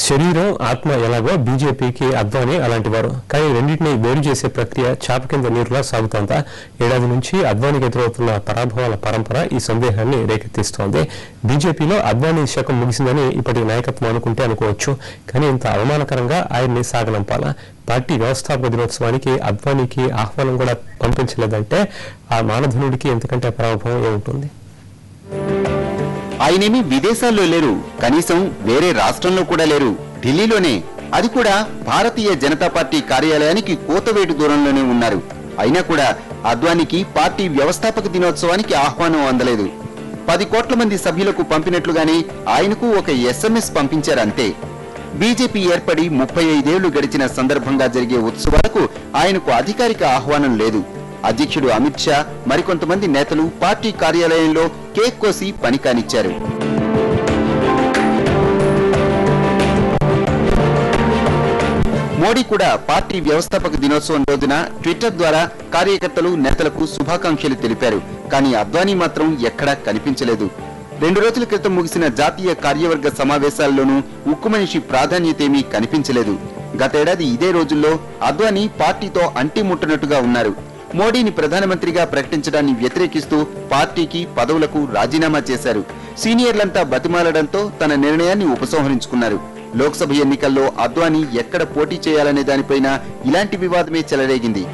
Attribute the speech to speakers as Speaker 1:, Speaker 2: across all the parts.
Speaker 1: శరీరం ఆత్మ ఎలాగో బీజేపీకి అద్వానీ అలాంటి వారు. కానీ రెండింటినీ వేరు చేసే ప్రక్రియ చాప కింద నీరులా సాగుతోందా? ఏడాది నుంచి అద్వానీకి ఎదురవుతున్న పరాభవాల పరంపర ఈ సందేహాన్ని రేకెత్తిస్తోంది. బీజేపీలో అద్వానీ శకం ముగిసిందని ఇప్పటి నాయకత్వం అనుకుంటే అనుకోవచ్చు. కానీ ఇంత అవమానకరంగా ఆయన్ని సాగనంపాలా? పార్టీ వ్యవస్థాపక దినోత్సవానికి అద్వానీకి ఆహ్వానం కూడా పంపించలేదంటే ఆ మానధనుడికి ఎంతకంటే పరాభవం ఏముంటుంది?
Speaker 2: ఆయనేమి విదేశాల్లో లేరు, కనీసం వేరే రాష్ట్రంలో కూడా లేరు, ఢిల్లీలోనే. అది కూడా భారతీయ జనతా పార్టీ కార్యాలయానికి కోతవేటు దూరంలోనే ఉన్నారు. అయినా కూడా అద్వానీకి పార్టీ వ్యవస్థాపక దినోత్సవానికి ఆహ్వానం అందలేదు. 10 కోట్ల మంది సభ్యులకు పంపినట్లుగానే ఆయనకు ఒక SMS పంపించారంతే. బీజేపీ ఏర్పడి 35 ఏళ్లు గడిచిన సందర్భంగా జరిగే ఉత్సవాలకు ఆయనకు అధికారిక ఆహ్వానం లేదు. అధ్యక్షుడు అమిత్ షా మరికొంతమంది నేతలు పార్టీ కార్యాలయంలో కేక్ కోసి పని కానిచ్చారు. మోడీ కూడా పార్టీ వ్యవస్థాపక దినోత్సవం రోజున ట్విట్టర్ ద్వారా కార్యకర్తలు నేతలకు శుభాకాంక్షలు తెలిపారు. కానీ అద్వానీ మాత్రం ఎక్కడా కనిపించలేదు. 2 రోజుల క్రితం ముగిసిన జాతీయ కార్యవర్గ సమావేశాల్లోనూ ఉక్కు మనిషి ప్రాధాన్యతేమీ కనిపించలేదు. గతేడాది ఇదే రోజుల్లో అద్వానీ పార్టీతో అంటిముట్టనట్టుగా ఉన్నారు. మోడీని ప్రధానమంత్రిగా ప్రకటించడాన్ని వ్యతిరేకిస్తూ పార్టీకి పదవులకు రాజీనామా చేశారు. సీనియర్లంతా బతిమాలడంతో తన నిర్ణయాన్ని ఉపసంహరించుకున్నారు. లోక్సభ ఎన్నికల్లో అద్వానీ ఎక్కడ పోటీ చేయాలనే దానిపైన ఇలాంటి వివాదమే చెలరేగింది.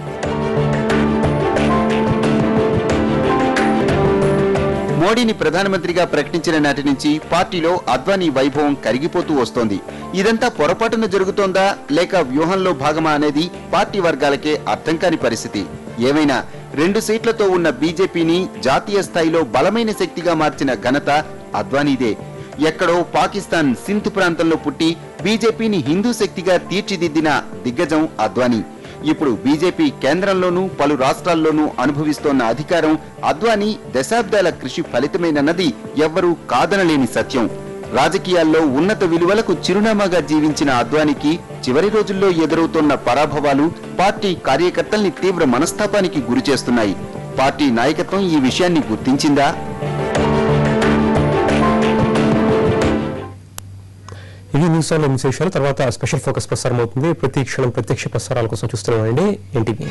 Speaker 2: మోడీని ప్రధానమంత్రిగా ప్రకటించిన నాటి నుంచి పార్టీలో అద్వానీ వైభవం కరిగిపోతూ వస్తోంది. ఇదంతా పొరపాటున జరుగుతోందా లేక వ్యూహంలో భాగమా అనేది పార్టీ వర్గాలకే అర్థం కాని పరిస్థితి. ఏమైనా 2 సీట్లతో ఉన్న బీజేపీని జాతీయ స్థాయిలో బలమైన శక్తిగా మార్చిన ఘనత అద్వానీదే. ఎక్కడో పాకిస్తాన్ సింధ్ ప్రాంతంలో పుట్టి బీజేపీని హిందూ శక్తిగా తీర్చిదిద్దిన దిగ్గజం అద్వానీ. ఇప్పుడు బీజేపీ కేంద్రంలోనూ పలు రాష్ట్రాల్లోనూ అనుభవిస్తోన్న అధికారం అద్వానీ దశాబ్దాల కృషి ఫలితమేనన్నది ఎవ్వరూ కాదనలేని సత్యం. రాజకీయాల్లో ఉన్నత విలువలకు చిరునామాగా జీవించిన అద్వానీకి చివరి రోజుల్లో ఎదురవుతోన్న పరాభవాలు పార్టీ కార్యకర్తల్ని తీవ్ర మనస్తాపానికి గురిచేస్తున్నాయి. పార్టీ నాయకత్వం ఈ విషయాన్ని గుర్తించిందా?
Speaker 1: ఇది న్యూస్ ఆన్లో విశేషాలు. తర్వాత స్పెషల్ ఫోకస్ ప్రసారం అవుతుంది. ప్రతి క్షణం ప్రత్యక్ష ప్రసారాల కోసం చూస్తూ ఉండండి ఎన్టీవీ.